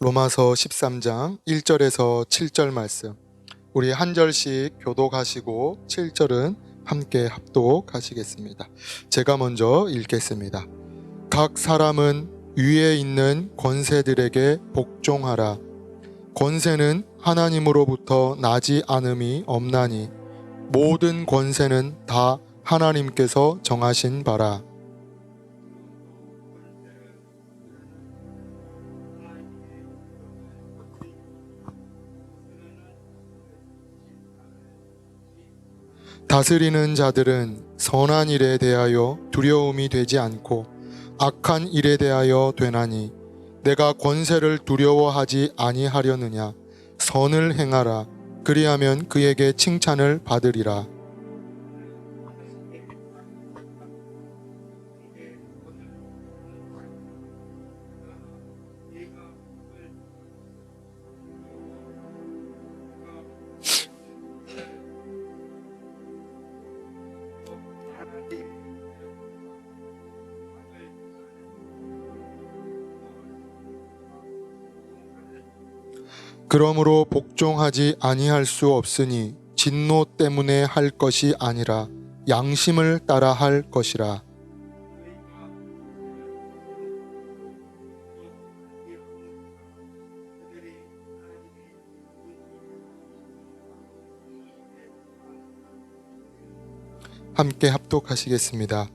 로마서 13장 1절에서 7절 말씀, 우리 한 절씩 교독하시고 7절은 함께 합독하시겠습니다. 제가 먼저 읽겠습니다. 각 사람은 위에 있는 권세들에게 복종하라. 권세는 하나님으로부터 나지 않음이 없나니 모든 권세는 다 하나님께서 정하신 바라. 다스리는 자들은 선한 일에 대하여 두려움이 되지 않고 악한 일에 대하여 되나니 내가 권세를 두려워하지 아니하려느냐. 선을 행하라. 그리하면 그에게 칭찬을 받으리라. 그러므로 복종하지 아니할 수 없으니 진노 때문에 할 것이 아니라 양심을 따라 할 것이라. 함께 합독하시겠습니다.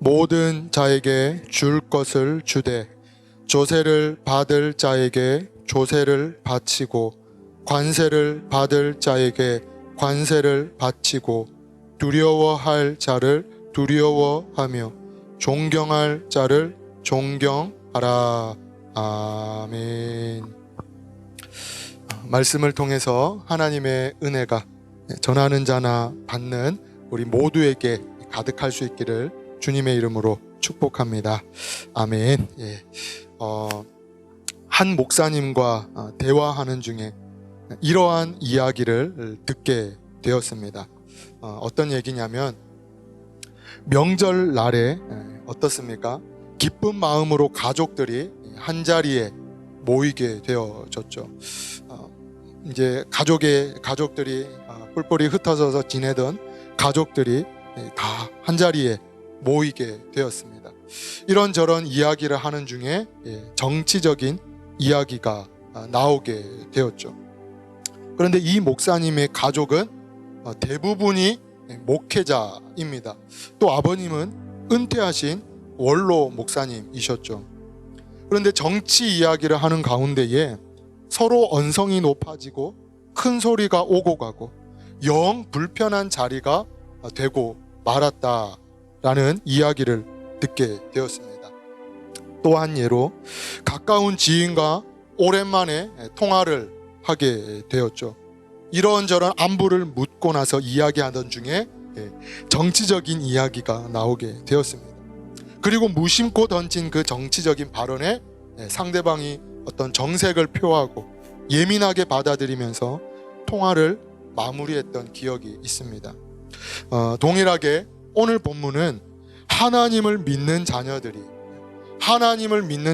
모든 자에게 줄 것을 주되 조세를 받을 자에게 조세를 바치고 관세를 받을 자에게 관세를 바치고 두려워할 자를 두려워하며 존경할 자를 존경하라. 아멘. 말씀을 통해서 하나님의 은혜가 전하는 자나 받는 우리 모두에게 가득할 수 있기를 주님의 이름으로 축복합니다. 아멘. 한 목사님과 대화하는 중에 이러한 이야기를 듣게 되었습니다. 어떤 얘기냐면, 명절 날에 어떻습니까? 기쁜 마음으로 가족들이 한 자리에 모이게 되어졌죠. 이제 가족들이 뿔뿔이 흩어져서 지내던 가족들이 다 한 자리에 모이게 되었습니다. 이런저런 이야기를 하는 중에 정치적인 이야기가 나오게 되었죠. 그런데 이 목사님의 가족은 대부분이 목회자입니다. 또 아버님은 은퇴하신 원로 목사님이셨죠. 그런데 정치 이야기를 하는 가운데에 서로 언성이 높아지고 큰 소리가 오고 가고 영 불편한 자리가 되고 말았다라는 이야기를 듣게 되었습니다. 또 한 예로 가까운 지인과 오랜만에 통화를 하게 되었죠. 이런저런 안부를 묻고 나서 이야기하던 중에 정치적인 이야기가 나오게 되었습니다. 그리고 무심코 던진 그 정치적인 발언에 상대방이 어떤 정색을 표하고 예민하게 받아들이면서 통화를 마무리했던 기억이 있습니다. 동일하게 오늘 본문은 하나님을 믿는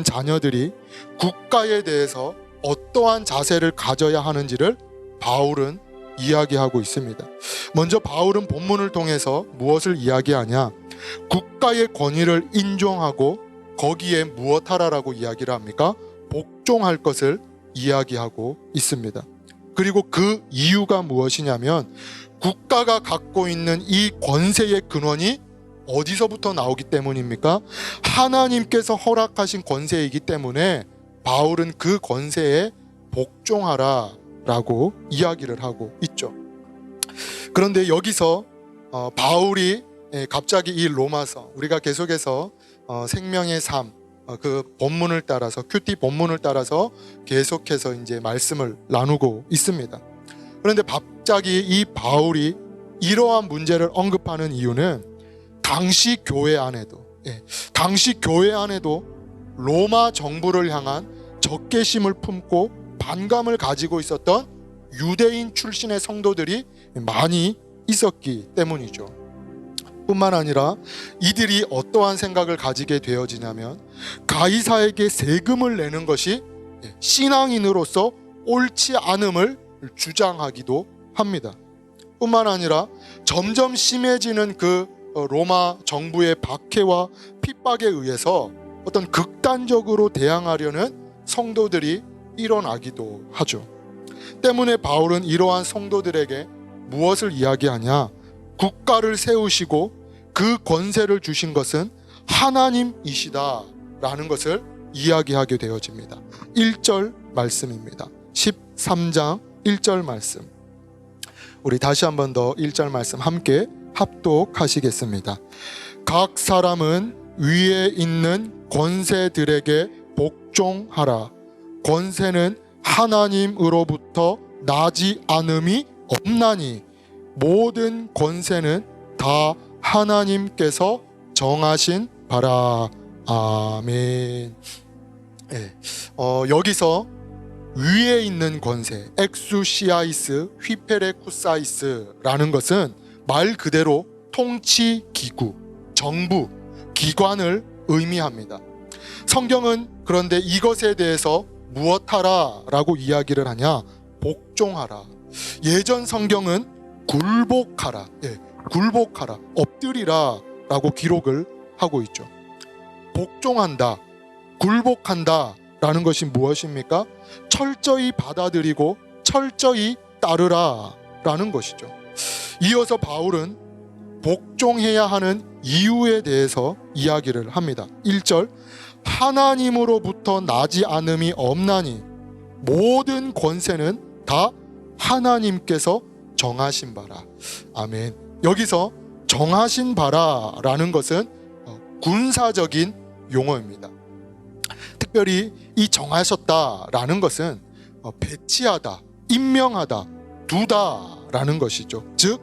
자녀들이 국가에 대해서 어떠한 자세를 가져야 하는지를 바울은 이야기하고 있습니다. 먼저 바울은 본문을 통해서 무엇을 이야기하냐? 국가의 권위를 인정하고 거기에 무엇하라라고 이야기를 합니까? 복종할 것을 이야기하고 있습니다. 그리고 그 이유가 무엇이냐면, 국가가 갖고 있는 이 권세의 근원이 어디서부터 나오기 때문입니까? 하나님께서 허락하신 권세이기 때문에 바울은 그 권세에 복종하라 라고 이야기를 하고 있죠. 그런데 여기서 바울이 갑자기 이 로마서, 우리가 계속해서 생명의 삶, 그 본문을 따라서, 큐티 본문을 따라서 계속해서 이제 말씀을 나누고 있습니다. 그런데 갑자기 이 바울이 이러한 문제를 언급하는 이유는 당시 교회 안에도 로마 정부를 향한 적개심을 품고 반감을 가지고 있었던 유대인 출신의 성도들이 많이 있었기 때문이죠. 뿐만 아니라 이들이 어떠한 생각을 가지게 되어지냐면, 가이사에게 세금을 내는 것이 신앙인으로서 옳지 않음을 주장하기도 합니다. 뿐만 아니라 점점 심해지는 그 로마 정부의 박해와 핍박에 의해서 어떤 극단적으로 대항하려는 성도들이 일어나기도 하죠. 때문에 바울은 이러한 성도들에게 무엇을 이야기하냐? 국가를 세우시고 그 권세를 주신 것은 하나님이시다라는 것을 이야기하게 되어집니다. 1절 말씀입니다. 13장 1절 말씀. 우리 다시 한 번 더 1절 말씀 함께 합독하시겠습니다. 각 사람은 위에 있는 권세들에게 복종하라. 권세는 하나님으로부터 나지 않음이 없나니 모든 권세는 다 하나님께서 정하신 바라. 아멘. 여기서 위에 있는 권세, 엑수시아이스 휘페레쿠사이스라는 것은 말 그대로 통치 기구, 정부, 기관을 의미합니다. 성경은 그런데 이것에 대해서 무엇하라 라고 이야기를 하냐? 복종하라. 예전 성경은 굴복하라, 굴복하라, 엎드리라 라고 기록을 하고 있죠. 복종한다, 굴복한다 라는 것이 무엇입니까? 철저히 받아들이고 철저히 따르라 라는 것이죠. 이어서 바울은 복종해야 하는 이유에 대해서 이야기를 합니다. 1절, 하나님으로부터 나지 않음이 없나니 모든 권세는 다 하나님께서 정하신 바라. 아멘. 여기서 정하신 바라라는 것은 군사적인 용어입니다. 특별히 이 정하셨다라는 것은 배치하다, 임명하다, 두다라는 것이죠. 즉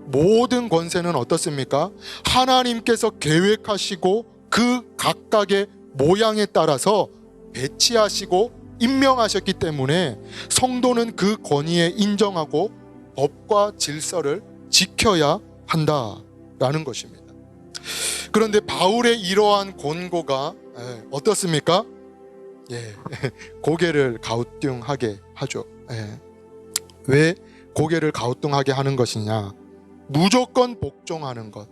모든 권세는 어떻습니까? 하나님께서 계획하시고 그 각각의 모양에 따라서 배치하시고 임명하셨기 때문에 성도는 그 권위에 인정하고 법과 질서를 지켜야 한다라는 것입니다. 그런데 바울의 이러한 권고가 어떻습니까? 고개를 갸우뚱하게 하죠. 왜 고개를 갸우뚱하게 하는 것이냐? 무조건 복종하는 것,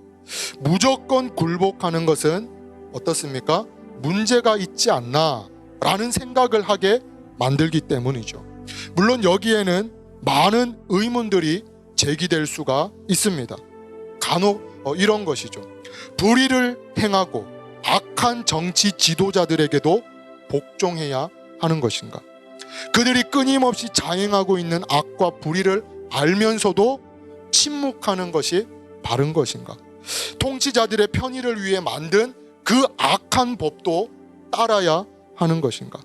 무조건 굴복하는 것은 어떻습니까? 문제가 있지 않나 라는 생각을 하게 만들기 때문이죠. 물론 여기에는 많은 의문들이 제기될 수가 있습니다. 간혹 이런 것이죠. 불의를 행하고 악한 정치 지도자들에게도 복종해야 하는 것인가? 그들이 끊임없이 자행하고 있는 악과 불의를 알면서도 침묵하는 것이 바른 것인가? 통치자들의 편의를 위해 만든 그 악한 법도 따라야 하는 것인가?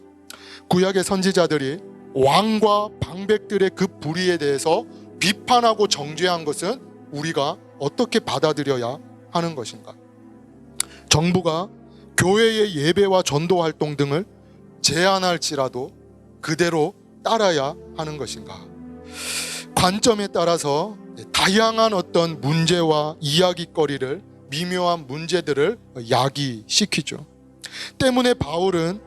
구약의 선지자들이 왕과 방백들의 그 불의에 대해서 비판하고 정죄한 것은 우리가 어떻게 받아들여야 하는 것인가? 정부가 교회의 예배와 전도 활동 등을 제한할지라도 그대로 따라야 하는 것인가? 관점에 따라서 다양한 어떤 문제와 이야기거리를, 미묘한 문제들을 야기시키죠. 때문에 바울은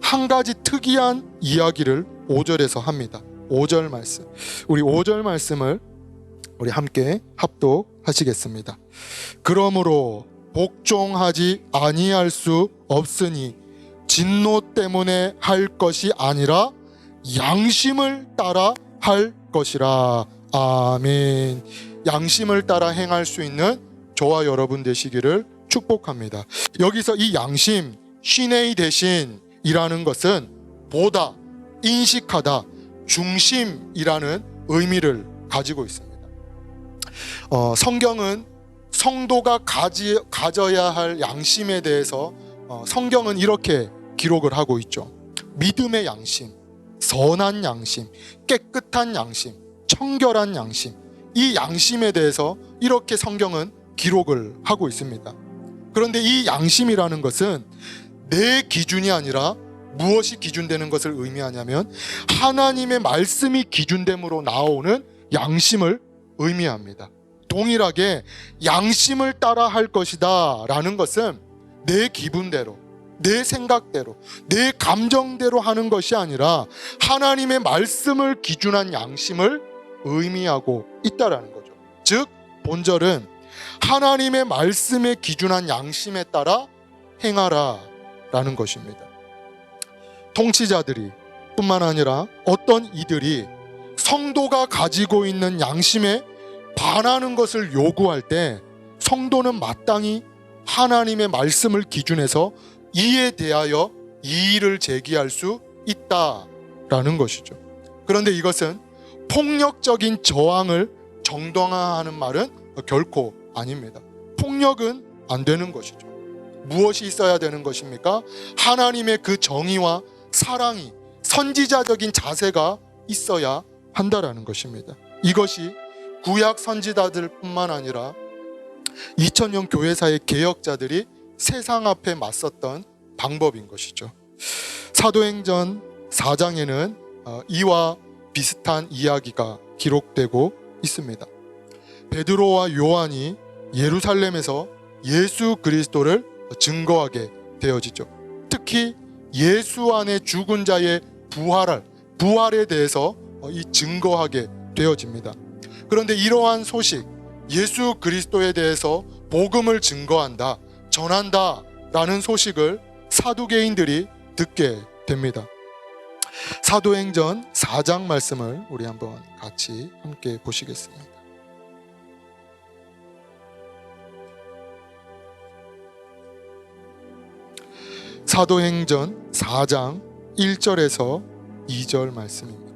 한 가지 특이한 이야기를 5절에서 합니다. 5절 말씀, 우리 5절 말씀을 우리 함께 합독하시겠습니다. 그러므로 복종하지 아니할 수 없으니 진노 때문에 할 것이 아니라 양심을 따라 할 것이라. 아멘. 양심을 따라 행할 수 있는 저와 여러분 되시기를 축복합니다. 여기서 이 양심, 시네이 대신이라는 것은 보다, 인식하다, 중심이라는 의미를 가지고 있습니다. 성경은 성도가 가져야 할 양심에 대해서 성경은 이렇게 기록을 하고 있죠. 믿음의 양심, 선한 양심, 깨끗한 양심, 청결한 양심, 이 양심에 대해서 이렇게 성경은 기록을 하고 있습니다. 그런데 이 양심이라는 것은 내 기준이 아니라 무엇이 기준되는 것을 의미하냐면 하나님의 말씀이 기준됨으로 나오는 양심을 의미합니다. 동일하게 양심을 따라 할 것이다 라는 것은 내 기분대로, 내 생각대로, 내 감정대로 하는 것이 아니라 하나님의 말씀을 기준한 양심을 의미하고 있다라는 거죠. 즉 본절은 하나님의 말씀에 기준한 양심에 따라 행하라 라는 것입니다. 통치자들이 뿐만 아니라 어떤 이들이 성도가 가지고 있는 양심에 반하는 것을 요구할 때 성도는 마땅히 하나님의 말씀을 기준해서 이에 대하여 이의를 제기할 수 있다라는 것이죠. 그런데 이것은 폭력적인 저항을 정당화하는 말은 결코 아닙니다. 폭력은 안 되는 것이죠. 무엇이 있어야 되는 것입니까? 하나님의 그 정의와 사랑이, 선지자적인 자세가 있어야 한다라는 것입니다. 이것이 구약 선지자들 뿐만 아니라 2000년 교회사의 개혁자들이 세상 앞에 맞섰던 방법인 것이죠. 사도행전 4장에는 이와 비슷한 이야기가 기록되고 있습니다. 베드로와 요한이 예루살렘에서 예수 그리스도를 증거하게 되어지죠. 특히 예수 안에 죽은 자의 부활에 대해서 이 증거하게 되어집니다. 그런데 이러한 소식, 예수 그리스도에 대해서 복음을 증거한다, 전한다 라는 소식을 사두개인들이 듣게 됩니다. 사도행전 4장 말씀을 우리 한번 같이 함께 보시겠습니다. 사도행전 4장 1절에서 2절 말씀입니다.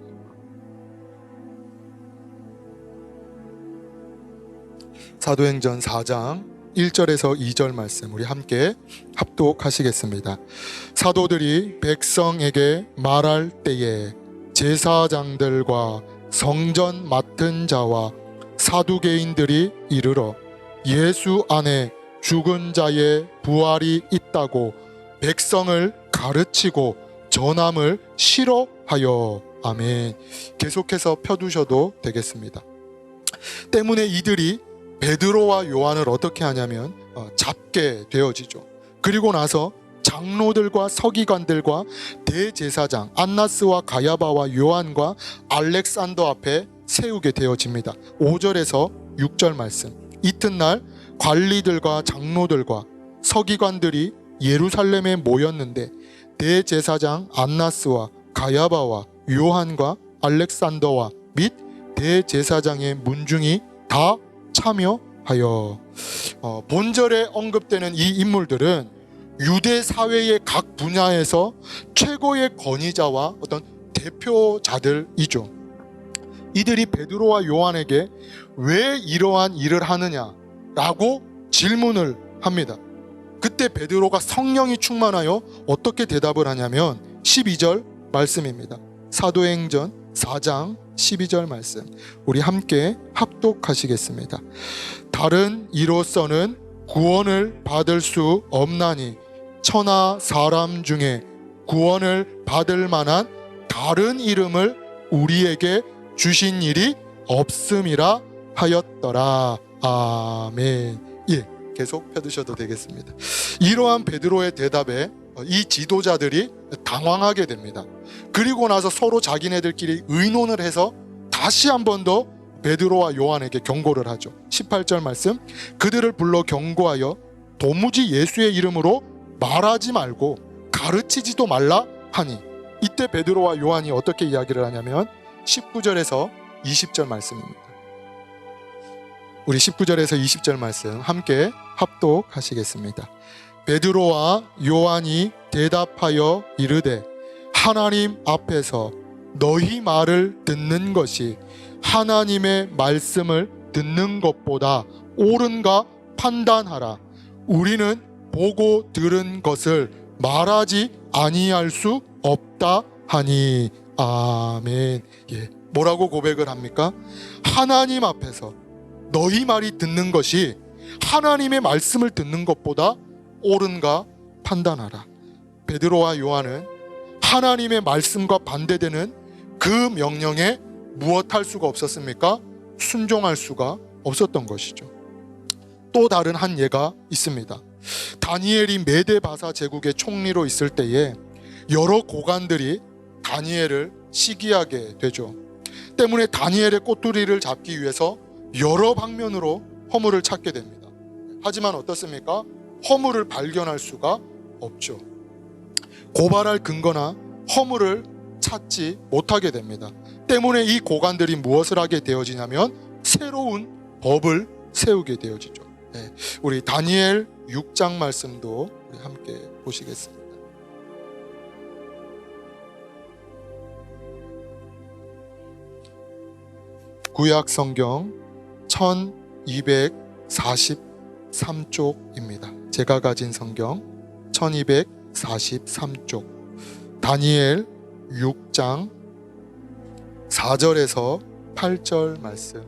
사도행전 4장 1절에서 2절 말씀 우리 함께 합독하시겠습니다. 사도들이 백성에게 말할 때에 제사장들과 성전 맡은 자와 사두개인들이 이르러 예수 안에 죽은 자의 부활이 있다고 백성을 가르치고 전함을 싫어하여. 아멘. 계속해서 펴두셔도 되겠습니다. 때문에 이들이 베드로와 요한을 어떻게 하냐면 잡게 되어지죠. 그리고 나서 장로들과 서기관들과 대제사장 안나스와 가야바와 요한과 알렉산더 앞에 세우게 되어집니다. 5절에서 6절 말씀. 이튿날 관리들과 장로들과 서기관들이 예루살렘에 모였는데 대제사장 안나스와 가야바와 요한과 알렉산더와 및 대제사장의 문중이 다 참여하여. 본절에 언급되는 이 인물들은 유대 사회의 각 분야에서 최고의 권위자와 어떤 대표자들이죠. 이들이 베드로와 요한에게 왜 이러한 일을 하느냐라고 질문을 합니다. 그때 베드로가 성령이 충만하여 어떻게 대답을 하냐면 12절 말씀입니다. 사도행전 4장 12절 말씀 우리 함께 합독하시겠습니다. 다른 이로서는 구원을 받을 수 없나니 천하 사람 중에 구원을 받을 만한 다른 이름을 우리에게 주신 일이 없음이라 하였더라. 아멘. 예, 계속 펴두셔도 되겠습니다. 이러한 베드로의 대답에 이 지도자들이 당황하게 됩니다. 그리고 나서 서로 자기네들끼리 의논을 해서 다시 한 번 더 베드로와 요한에게 경고를 하죠. 18절 말씀. 그들을 불러 경고하여 도무지 예수의 이름으로 말하지 말고 가르치지도 말라 하니. 이때 베드로와 요한이 어떻게 이야기를 하냐면 19절에서 20절 말씀입니다. 우리 19절에서 20절 말씀 함께 합독하시겠습니다. 베드로와 요한이 대답하여 이르되 하나님 앞에서 너희 말을 듣는 것이 하나님의 말씀을 듣는 것보다 옳은가 판단하라. 우리는 보고 들은 것을 말하지 아니할 수 없다 하니. 아멘. 예. 뭐라고 고백을 합니까? 하나님 앞에서 너희 말이 듣는 것이 하나님의 말씀을 듣는 것보다 옳은가 판단하라. 베드로와 요한은 하나님의 말씀과 반대되는 그 명령에 무엇할 수가 없었습니까? 순종할 수가 없었던 것이죠. 또 다른 한 예가 있습니다. 다니엘이 메데바사 제국의 총리로 있을 때에 여러 고관들이 다니엘을 시기하게 되죠. 때문에 다니엘의 꼬투리를 잡기 위해서 여러 방면으로 허물을 찾게 됩니다. 하지만 어떻습니까? 허물을 발견할 수가 없죠. 고발할 근거나 허물을 찾지 못하게 됩니다. 때문에 이 고관들이 무엇을 하게 되어지냐면 새로운 법을 세우게 되어지죠. 우리 다니엘 6장 말씀도 우리 함께 보시겠습니다. 구약 성경 1243쪽입니다. 제가 가진 성경 1243쪽 다니엘 6장 4절에서 8절 말씀.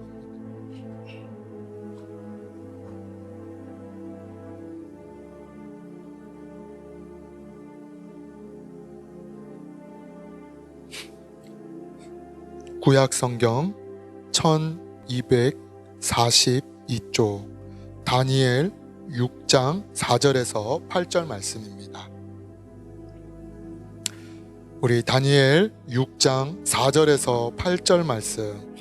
구약 성경 1242쪽 다니엘 6장 4절에서 8절 말씀입니다. 우리 다니엘 6장 4절에서 8절 말씀,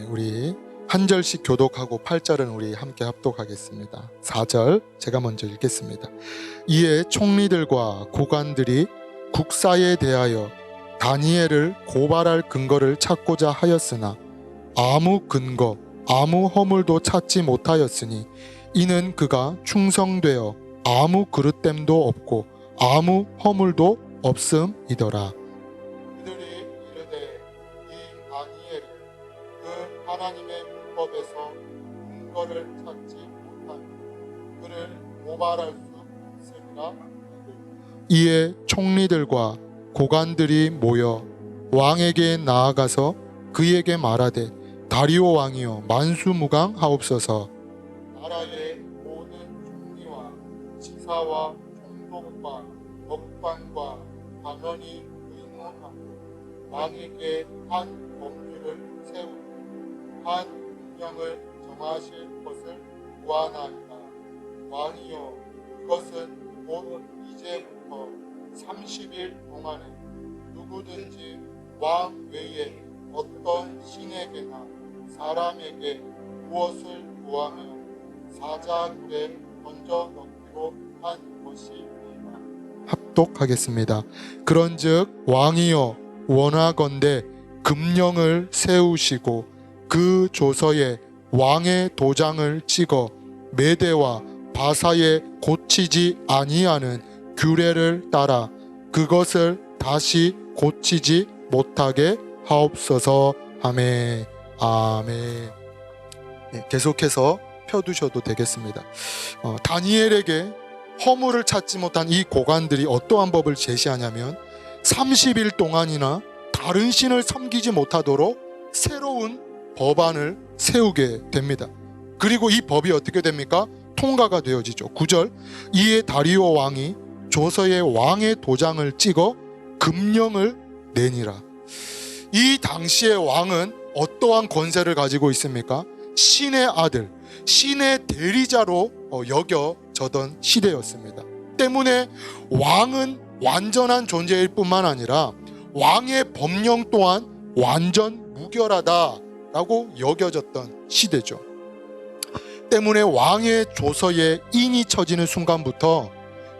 우리 한 절씩 교독하고 8절은 우리 함께 합독하겠습니다. 4절 제가 먼저 읽겠습니다. 이에 총리들과 고관들이 국사에 대하여 다니엘을 고발할 근거를 찾고자 하였으나 아무 근거, 아무 허물도 찾지 못하였으니 이는 그가 충성되어 아무 그릇됨도 없고 아무 허물도 없음이더라. 그들이 이르되 이 다니엘을 그 하나님의 율법에서 근거를 찾지 못하니 그를 고발할 수 없으리라. 이에 총리들과 고관들이 모여 왕에게 나아가서 그에게 말하되 다리오 왕이여 만수무강하옵소서. 나라의 모든 총리와 지사와 총독과 법관과 당연히 의논하고 왕에게 한 법률을 세우고 한 운명을 정하실 것을 구하나이다. 왕이여 그것은 곧 이제부터 30일 동안에 누구든지 왕 외에 어떤 신에게나 사람에게 무엇을 구하며 사자굴에 던져 넣기로 한 것이니라. 합독하겠습니다. 그런즉 왕이여 원하건대 금령을 세우시고 그 조서에 왕의 도장을 찍어 메대와 바사에 고치지 아니하는 규례를 따라 그것을 다시 고치지 못하게 하옵소서. 아멘. 아멘. 계속해서 펴두셔도 되겠습니다. 다니엘에게 허물을 찾지 못한 이 고관들이 어떠한 법을 제시하냐면 30일 동안이나 다른 신을 섬기지 못하도록 새로운 법안을 세우게 됩니다. 그리고 이 법이 어떻게 됩니까? 통과가 되어지죠. 9절 이에 다리오 왕이 조서에 왕의 도장을 찍어 금령을 내니라. 이 당시의 왕은 어떠한 권세를 가지고 있습니까? 신의 아들, 신의 대리자로 여겨졌던 시대였습니다. 때문에 왕은 완전한 존재일 뿐만 아니라 왕의 법령 또한 완전 무결하다라고 여겨졌던 시대죠. 때문에 왕의 조서에 인이 쳐지는 순간부터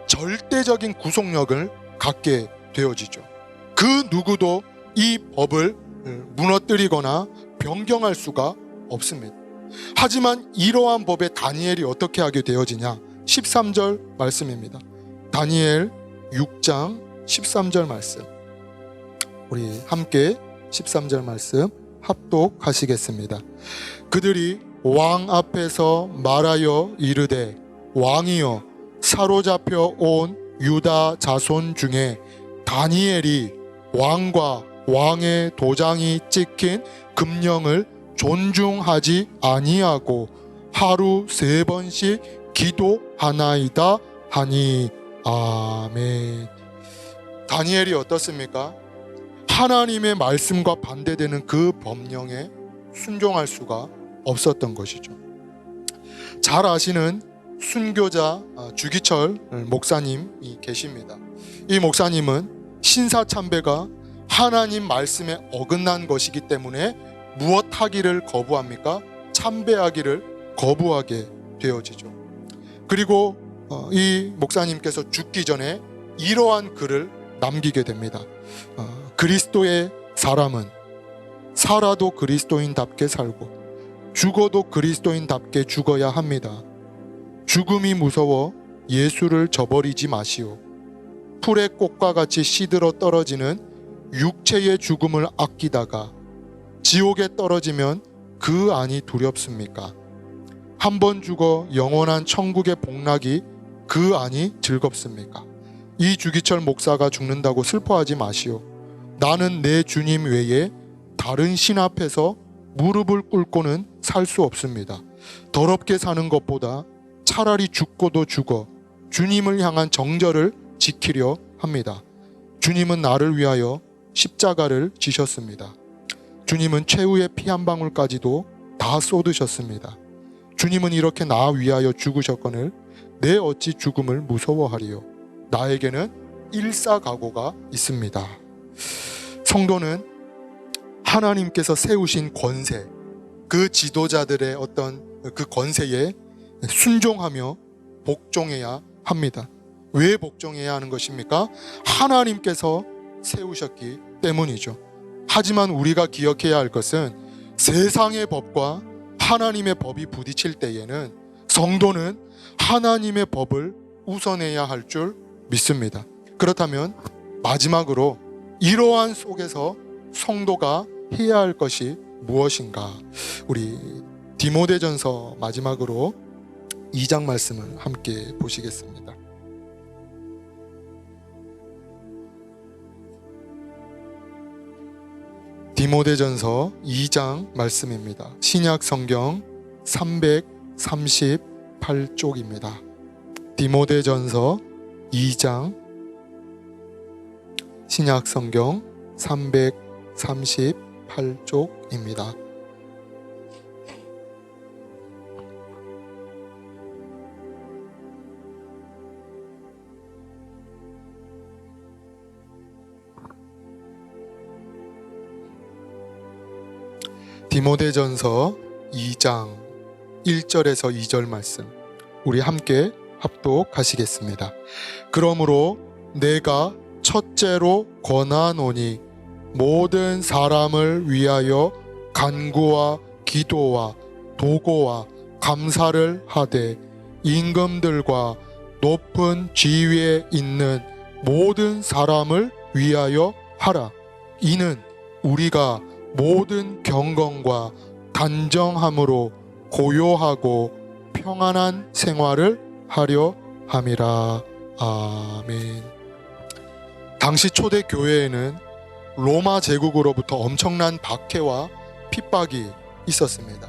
절대적인 구속력을 갖게 되어지죠. 그 누구도 이 법을 무너뜨리거나 변경할 수가 없습니다. 하지만 이러한 법에 다니엘이 어떻게 하게 되어지냐? 13절 말씀입니다. 다니엘 6장 13절 말씀, 우리 함께 13절 말씀 합독하시겠습니다. 그들이 왕 앞에서 말하여 이르되 왕이여 사로잡혀 온 유다 자손 중에 다니엘이 왕과 왕의 도장이 찍힌 금령을 존중하지 아니하고 하루 3번씩 기도하나이다 하니. 아멘. 다니엘이 어떻습니까? 하나님의 말씀과 반대되는 그 법령에 순종할 수가 없었던 것이죠. 잘 아시는 순교자 주기철 목사님이 계십니다. 이 목사님은 신사참배가 하나님 말씀에 어긋난 것이기 때문에 무엇 하기를 거부합니까? 참배하기를 거부하게 되어지죠. 그리고 이 목사님께서 죽기 전에 이러한 글을 남기게 됩니다. 그리스도의 사람은 살아도 그리스도인답게 살고 죽어도 그리스도인답게 죽어야 합니다. 죽음이 무서워 예수를 저버리지 마시오. 풀의 꽃과 같이 시들어 떨어지는 육체의 죽음을 아끼다가 지옥에 떨어지면 그 안이 두렵습니까? 한 번 죽어 영원한 천국의 복락이 그 안이 즐겁습니까? 이 주기철 목사가 죽는다고 슬퍼하지 마시오. 나는 내 주님 외에 다른 신 앞에서 무릎을 꿇고는 살 수 없습니다. 더럽게 사는 것보다 차라리 죽고도 죽어 주님을 향한 정절을 지키려 합니다. 주님은 나를 위하여 십자가를 지셨습니다. 주님은 최후의 피 한 방울까지도 다 쏟으셨습니다. 주님은 이렇게 나 위하여 죽으셨거늘 내 어찌 죽음을 무서워하리요. 나에게는 일사각오가 있습니다. 성도는 하나님께서 세우신 권세, 그 지도자들의 어떤 그 권세에 순종하며 복종해야 합니다. 왜 복종해야 하는 것입니까? 하나님께서 세우셨기 때문이죠. 하지만 우리가 기억해야 할 것은 세상의 법과 하나님의 법이 부딪힐 때에는 성도는 하나님의 법을 우선해야 할 줄 믿습니다. 그렇다면 마지막으로 이러한 속에서 성도가 해야 할 것이 무엇인가? 우리 디모데전서 마지막으로 2장 말씀을 함께 보시겠습니다. 디모데전서 2장 말씀입니다. 신약 성경 338쪽입니다. 디모데전서 2장 신약 성경 338쪽입니다. 디모데전서 2장 1절에서 2절 말씀 우리 함께 합독하시겠습니다. 그러므로 내가 첫째로 권하노니 모든 사람을 위하여 간구와 기도와 도고와 감사를 하되 임금들과 높은 지위에 있는 모든 사람을 위하여 하라. 이는 우리가 모든 경건과 단정함으로 고요하고 평안한 생활을 하려 함이라. 아멘. 당시 초대 교회에는 로마 제국으로부터 엄청난 박해와 핍박이 있었습니다.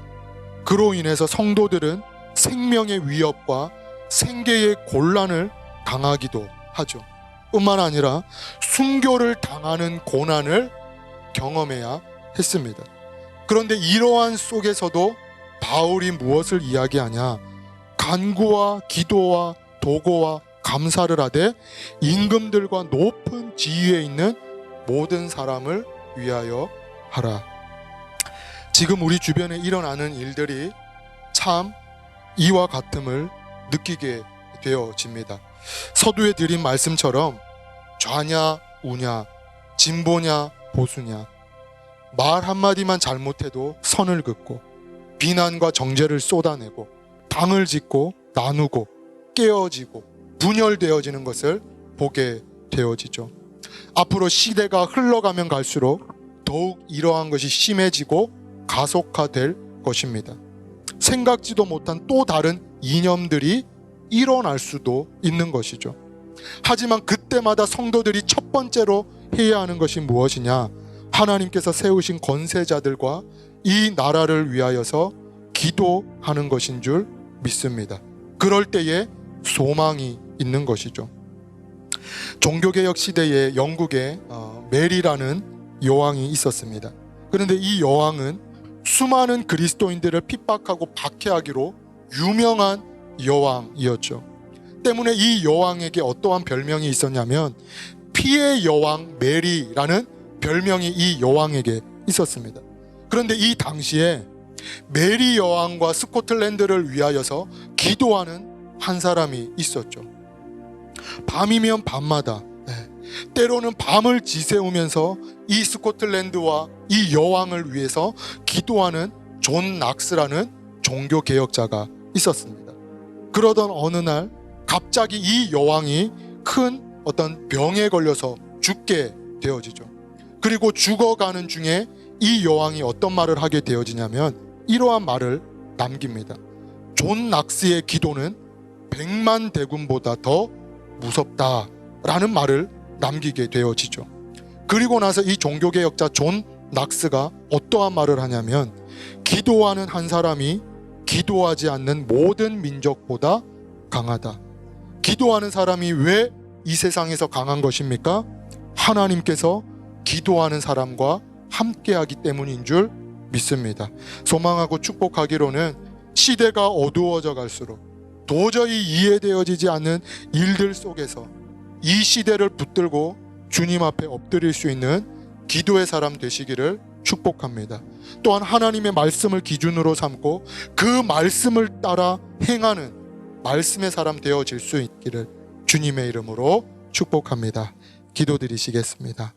그로 인해서 성도들은 생명의 위협과 생계의 곤란을 당하기도 하죠. 뿐만 아니라 순교를 당하는 고난을 경험해야 했습니다. 그런데 이러한 속에서도 바울이 무엇을 이야기하냐? 간구와 기도와 도고와 감사를 하되 임금들과 높은 지위에 있는 모든 사람을 위하여 하라. 지금 우리 주변에 일어나는 일들이 참 이와 같음을 느끼게 되어집니다. 서두에 드린 말씀처럼 좌냐 우냐, 진보냐 보수냐, 말 한마디만 잘못해도 선을 긋고 비난과 정죄를 쏟아내고 당을 짓고 나누고 깨어지고 분열되어지는 것을 보게 되어지죠. 앞으로 시대가 흘러가면 갈수록 더욱 이러한 것이 심해지고 가속화될 것입니다. 생각지도 못한 또 다른 이념들이 일어날 수도 있는 것이죠. 하지만 그때마다 성도들이 첫 번째로 해야 하는 것이 무엇이냐? 하나님께서 세우신 권세자들과 이 나라를 위하여서 기도하는 것인 줄 믿습니다. 그럴 때에 소망이 있는 것이죠. 종교개혁 시대에 영국에 메리라는 여왕이 있었습니다. 그런데 이 여왕은 수많은 그리스도인들을 핍박하고 박해하기로 유명한 여왕이었죠. 때문에 이 여왕에게 어떠한 별명이 있었냐면 피의 여왕 메리라는 별명이 이 여왕에게 있었습니다. 그런데 이 당시에 메리 여왕과 스코틀랜드를 위하여서 기도하는 한 사람이 있었죠. 밤이면 밤마다 때로는 밤을 지새우면서 이 스코틀랜드와 이 여왕을 위해서 기도하는 존 낙스라는 종교개혁자가 있었습니다. 그러던 어느 날 갑자기 이 여왕이 큰 어떤 병에 걸려서 죽게 되어지죠. 그리고 죽어가는 중에 이 여왕이 어떤 말을 하게 되어지냐면 이러한 말을 남깁니다. 존 낙스의 기도는 100만 대군보다 더 무섭다라는 말을 남기게 되어지죠. 그리고 나서 이 종교개혁자 존 낙스가 어떠한 말을 하냐면 기도하는 한 사람이 기도하지 않는 모든 민족보다 강하다. 기도하는 사람이 왜 이 세상에서 강한 것입니까? 하나님께서 기도하는 사람과 함께하기 때문인 줄 믿습니다. 소망하고 축복하기로는 시대가 어두워져 갈수록 도저히 이해되어지지 않는 일들 속에서 이 시대를 붙들고 주님 앞에 엎드릴 수 있는 기도의 사람 되시기를 축복합니다. 또한 하나님의 말씀을 기준으로 삼고 그 말씀을 따라 행하는 말씀의 사람 되어질 수 있기를 주님의 이름으로 축복합니다. 기도드리시겠습니다.